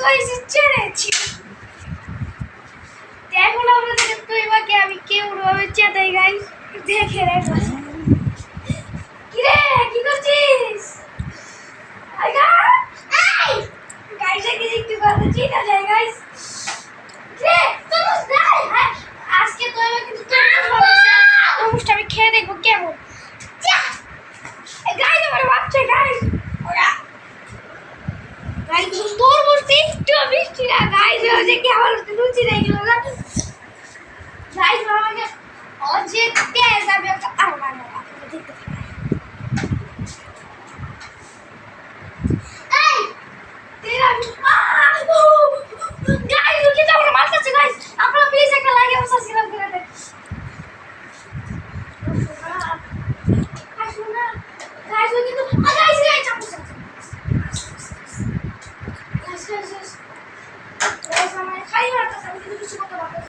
হয়েছে চেনেছি এখন আমাদের তৈবাকে আমি কেমনভাবে চেতাই গাইস দেখে রাখো কিরে কি করছিস গাইস একটু কথা চিন্তা যায় গাইস কিরে তোমরা যাই আজকে তৈবা কিন্তু তরমুজটা আমি খেয়ে দেখবো কেমন গাইস আমার বাচ্চা গাইস ওরা গাইস তরমুজটা একটু মিষ্টি না গাইস ওই যে আমার লুচি রেখে গেল না গাইস আমাকে অজে তেজ আমি একটা আমার দেখতে এই তেরা গাইস ওকে তো আমরা মারতেছে গাইস আপনারা প্লিজ একটা লাইক এবং সাবস্ক্রাইব করে দেন আসুনা গাইস ওকে তো গাইস চাপু গাইস গাইস আমার খাই মারতেছে আমি কিছু করতে পারবো